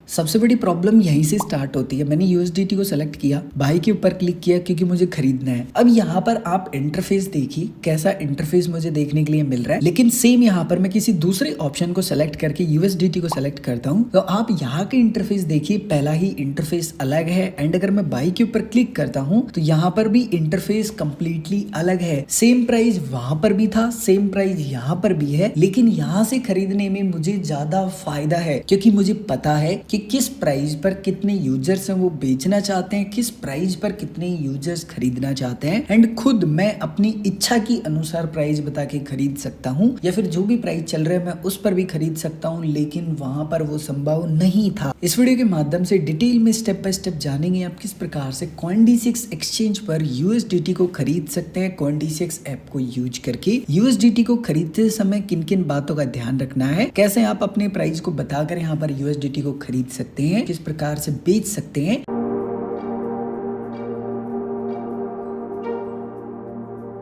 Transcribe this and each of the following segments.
सबसे बड़ी प्रॉब्लम यहीं से स्टार्ट होती है। मैंने यूएसडीटी को सेलेक्ट किया, बाई के ऊपर क्लिक किया क्योंकि मुझे खरीदना है। अब यहाँ पर आप इंटरफेस देखिए, कैसा इंटरफेस मुझे देखने के लिए मिल रहा है। लेकिन सेम यहाँ पर मैं किसी दूसरे ऑप्शन को सेलेक्ट करके यूएसडीटी को सेलेक्ट करता हूँ तो आप यहाँ के इंटरफेस देखिए, पहला ही इंटरफेस अलग है। एंड अगर मैं बाई के ऊपर क्लिक करता हूँ तो यहाँ पर भी इंटरफेस कंप्लीटली अलग है। सेम प्राइस वहां पर भी था, सेम प्राइस यहाँ पर भी है, लेकिन यहाँ से खरीदने में मुझे ज्यादा फायदा है क्योंकि मुझे पता है कि किस प्राइस पर कितने यूजर्स हैं वो बेचना चाहते हैं, किस प्राइस पर कितने यूजर्स खरीदना चाहते हैं। एंड खुद मैं अपनी इच्छा की अनुसार प्राइस बता के खरीद सकता हूँ, या फिर जो भी प्राइस चल रहा है मैं उस पर भी खरीद सकता हूँ, लेकिन वहां पर वो संभव नहीं था। इस वीडियो के माध्यम से डिटेल में स्टेप बाय स्टेप जानेंगे आप किस प्रकार से CoinDCX एक्सचेंज पर यूएसडीटी को खरीद सकते हैं। CoinDCX ऐप को यूज करके यूएसडीटी को खरीदते समय किन किन बातों का ध्यान रखना है, कैसे आप अपने प्राइस को बताकर यहाँ पर यूएसडीटी को खरीद सकते हैं, किस प्रकार से बेच सकते हैं।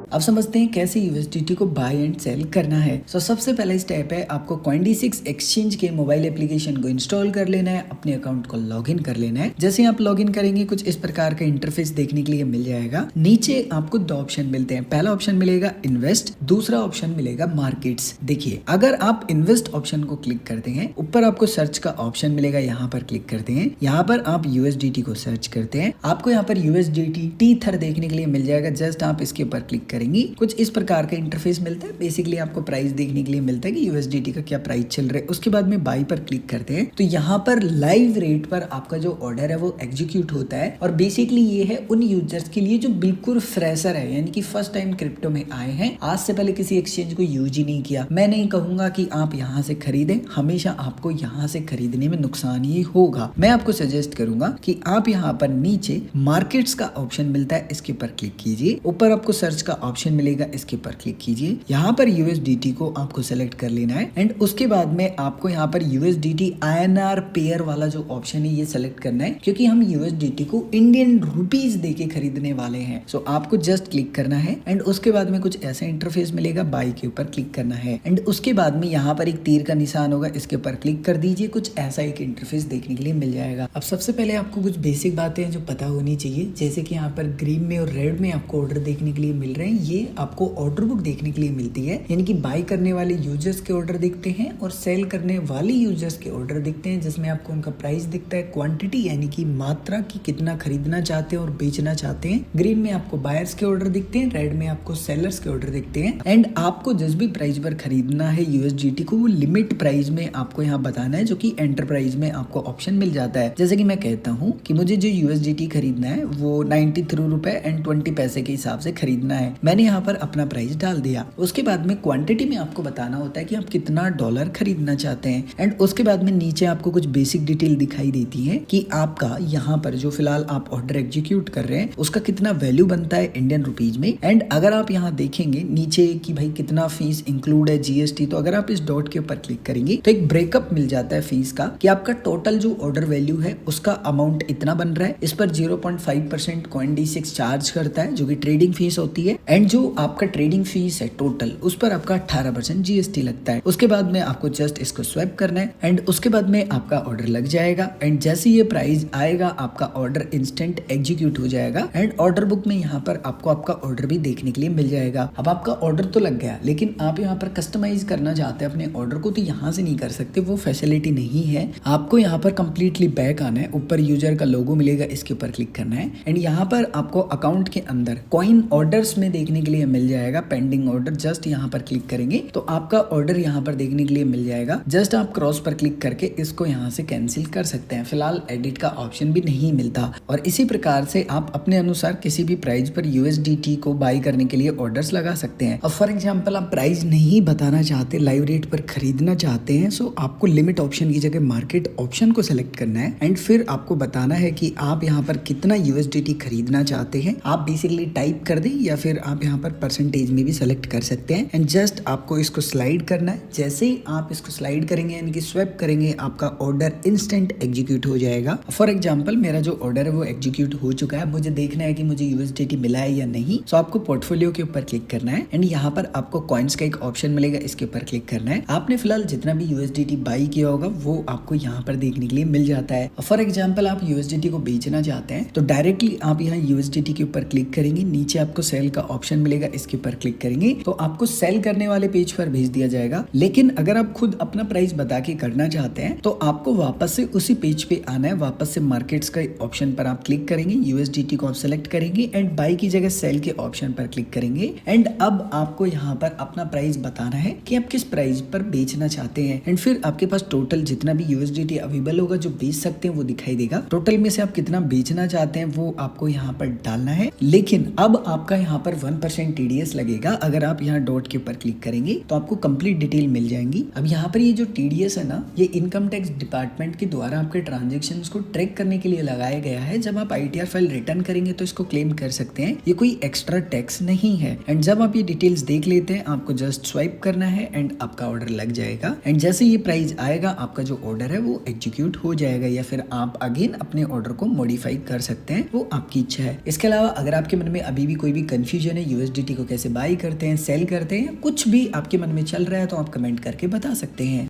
अब समझते हैं कैसे यूएसडीटी को बाय एंड सेल करना है। सबसे पहला स्टेप है आपको CoinDCX एक्सचेंज के मोबाइल एप्लीकेशन को इंस्टॉल कर लेना है, अपने अकाउंट को लॉगिन कर लेना है। जैसे आप लॉगिन करेंगे कुछ इस प्रकार का इंटरफेस देखने के लिए मिल जाएगा। नीचे आपको दो ऑप्शन मिलते हैं, पहला ऑप्शन मिलेगा इन्वेस्ट, दूसरा ऑप्शन मिलेगा मार्केट्स। देखिए अगर आप इन्वेस्ट ऑप्शन को क्लिक करते हैं, ऊपर आपको सर्च का ऑप्शन मिलेगा, यहाँ पर क्लिक करते हैं, यहाँ पर आप यूएसडीटी को सर्च करते हैं, आपको यहाँ पर यूएसडीटी टीथर देखने के लिए मिल जाएगा। जस्ट आप इसके ऊपर क्लिक करेंगे, कुछ इस प्रकार का इंटरफेस मिलता है। बेसिकली आपको प्राइस देखने के लिए मिलता है कि यूएसडीटी का क्या प्राइस चल रहा है। उसके बाद में बाई पर क्लिक करते हैं तो यहाँ पर लाइव रेट पर आपका जो ऑर्डर है वो एग्जीक्यूट होता है। और बेसिकली ये है उन यूजर्स के लिए जो बिल्कुल फ्रेशर है, यानी कि फर्स्ट टाइम क्रिप्टो में आए हैं, आज से पहले किसी एक्सचेंज को यूज ही नहीं किया। मैं नहीं कहूंगा कि आप यहाँ से खरीदें, हमेशा आपको यहाँ से खरीदने में नुकसान ही होगा। मैं आपको सजेस्ट करूंगा कि आप यहाँ पर नीचे मार्केट्स का ऑप्शन मिलता है, इसके ऊपर क्लिक कीजिए। ऊपर आपको सर्च का ऑप्शन मिलेगा, इसके ऊपर क्लिक कीजिए। यहाँ पर यूएसडीटी को आपको सेलेक्ट कर लेना है एंड उसके बाद में आपको यहाँ पर यूएसडीटी INR पेयर वाला जो ऑप्शन है ये सेलेक्ट करना है, क्योंकि हम यूएसडीटी को इंडियन रुपीज देके खरीदने वाले हैं। सो आपको जस्ट क्लिक करना है एंड उसके बाद में कुछ ऐसा इंटरफेस मिलेगा, बाई के ऊपर क्लिक करना है एंड उसके बाद में यहाँ पर एक तीर का निशान होगा, इसके ऊपर क्लिक कर दीजिए। कुछ ऐसा एक इंटरफेस देखने के लिए मिल जाएगा। अब सबसे पहले आपको कुछ बेसिक बातें हैं जो पता होनी चाहिए, जैसे कि यहाँ पर ग्रीन में और रेड में आपको ऑर्डर देखने के लिए मिल रहे हैं, ये आपको ऑर्डर बुक देखने के लिए मिलती है, यानी कि बाई करने वाले यूजर्स के ऑर्डर दिखते हैं और सेल करने वाले यूजर्स के ऑर्डर दिखते हैं, जिसमें आपको उनका प्राइस दिखता है, क्वांटिटी यानी कि मात्रा की कितना खरीदना चाहते हैं और बेचना चाहते हैं। ग्रीन में आपको बायर्स के ऑर्डर दिखते हैं, रेड में आपको सेलर्स के ऑर्डर दिखते हैं। एंड आपको जिस भी प्राइस पर खरीदना है यूएसडीटी को, वो लिमिट प्राइस में आपको यहाँ बताना है, जो कि एंटरप्राइज में आपको ऑप्शन मिल जाता है। जैसे कि मैं कहता हूँ कि मुझे जो यूएसडीटी खरीदना है वो 93 रुपए एंड 20 पैसे के हिसाब से खरीदना है। मैंने यहाँ पर अपना प्राइस डाल दिया। उसके बाद में क्वांटिटी में आपको बताना होता है कि आप कितना डॉलर खरीदना चाहते हैं। एंड उसके बाद में नीचे आपको कुछ बेसिक डिटेल दिखाई देती है कि आपका यहाँ पर जो फिलहाल आप ऑर्डर एग्जीक्यूट कर रहे हैं उसका कितना वैल्यू बनता है इंडियन रुपीज में। एंड अगर आप यहाँ देखेंगे नीचे कि भाई कितना फीस इंक्लूड है जीएसटी, तो अगर आप इस डॉट के ऊपर क्लिक करेंगे तो एक ब्रेकअप मिल जाता है फीस का, कि आपका टोटल जो ऑर्डर वैल्यू है उसका अमाउंट इतना बन रहा है। इस पर 0.5% CoinDCX चार्ज करता है, जो कि ट्रेडिंग फीस होती है। एंड जो आपका ट्रेडिंग फीस है टोटल, उस पर आपका 18% जीएसटी लगता है। उसके बाद में आपको जस्ट इसको स्वैप करना है एंड उसके बाद में आपका ऑर्डर लग जाएगा। एंड जैसे ये प्राइस आएगा आपका ऑर्डर इंस्टेंट एग्जीक्यूट हो जाएगा एंड ऑर्डर बुक में यहाँ पर आपको आपका ऑर्डर भी देखने के लिए मिल जाएगा। अब आपका ऑर्डर तो लग गया, लेकिन आप यहाँ पर कस्टमाइज करना चाहते हैं अपने ऑर्डर को, तो यहाँ से नहीं कर सकते, वो फैसिलिटी नहीं है। आपको यहाँ पर कंप्लीटली बैक आना है, ऊपर यूजर का लोगो मिलेगा, इसके ऊपर क्लिक करना है एंड यहाँ पर आपको अकाउंट के अंदर कॉइन ऑर्डर्स में देखने के लिए मिल जाएगा पेंडिंग ऑर्डर। जस्ट यहाँ पर क्लिक करेंगे तो आपका ऑर्डर यहाँ पर देखने के लिए मिल जाएगा। जस्ट आप क्रॉस पर क्लिक करके इसको यहाँ से कैंसिल कर सकते हैं। फिलहाल एडिट का ऑप्शन भी नहीं मिलता। और इसी प्रकार से आप अपने अनुसार किसी भी प्राइस पर यूएसडीटी को बाई करने के लिए ऑर्डर्स लगा सकते हैं। और फॉर एग्जाम्पल आप प्राइस नहीं बताना चाहते, लाइव रेट पर खरीदना चाहते हैं, सो आपको लिमिट ऑप्शन की जगह मार्केट ऑप्शन को सिलेक्ट करना है एंड फिर आपको बताना है कि आप यहाँ पर कितना यूएसडीटी खरीदना चाहते हैं। आप बेसिकली टाइप कर दें या फिर आप आप यहाँ पर परसेंटेज में भी सेलेक्ट कर सकते हैं एंड जस्ट आपको इसको स्लाइड करना है। जैसे ही आप इसको स्लाइड करेंगे यानी कि स्वैप करेंगे, आपका ऑर्डर इंस्टेंट एग्जीक्यूट हो जाएगा। फॉर एग्जांपल मेरा जो ऑर्डर है वो एग्जीक्यूट हो चुका है, मुझे देखना है कि मुझे यूएसडीटी मिला है या नहीं। सो आपको पोर्टफोलियो के ऊपर क्लिक करना है एंड यहाँ पर आपको कॉइन्स का एक ऑप्शन मिलेगा, इसके ऊपर क्लिक करना है। आपने फिलहाल जितना भी यूएसडीटी बाई किया होगा वो आपको यहाँ पर देखने के लिए मिल जाता है। फॉर एग्जाम्पल आप यूएसडीटी को बेचना चाहते हैं तो डायरेक्टली आप यहाँ यूएसडीटी के ऊपर क्लिक करेंगे, नीचे आपको सेल का ऑप्शन मिलेगा, इसके ऊपर क्लिक करेंगे तो आपको सेल करने वाले पेज पर भेज दिया जाएगा। लेकिन अगर आप खुद अपना प्राइस बता के करना चाहते हैं तो आपको वापस से उसी पेज पे आना है, वापस से मार्केट्स का ऑप्शन पर आप क्लिक करेंगे, यूएसडीटी को आप सेलेक्ट करेंगे एंड बाई की जगह सेल के ऑप्शन पर क्लिक करेंगे एंड अब आपको यहाँ पर अपना प्राइस बताना है कि आप किस प्राइस पर बेचना चाहते हैं एंड फिर आपके पास टोटल जितना भी यूएसडीटी अवेलेबल होगा जो बेच सकते हैं वो दिखाई देगा। टोटल में से आप कितना बेचना चाहते हैं वो आपको यहाँ पर डालना है। लेकिन अब आपका यहाँ पर 1% टीडीएस लगेगा। अगर आप यहाँ डॉट के ऊपर क्लिक करेंगे तो आपको कंप्लीट डिटेल मिल जाएंगी। अब यहाँ पर ये जो टीडीएस है ना, ये इनकम टैक्स डिपार्टमेंट के द्वारा आपके ट्रांजेक्शन को ट्रैक करने के लिए लगाया गया है। जब आप आईटीआर फाइल रिटर्न करेंगे तो इसको क्लेम कर सकते हैं, ये कोई एक्स्ट्रा टैक्स नहीं है। एंड जब आप ये डिटेल्स देख लेते हैं आपको जस्ट स्वाइप करना है एंड आपका ऑर्डर लग जाएगा एंड जैसे ये प्राइस आएगा आपका जो ऑर्डर है वो एग्जीक्यूट हो जाएगा या फिर आप अगेन अपने ऑर्डर को मॉडिफाई कर सकते हैं, वो आपकी इच्छा है। इसके अलावा अगर आपके मन में अभी भी कोई भी कंफ्यूजन है यूएसडीटी को कैसे बाई करते हैं, सेल करते हैं, कुछ भी आपके मन में चल रहा है तो आप कमेंट करके बता सकते हैं।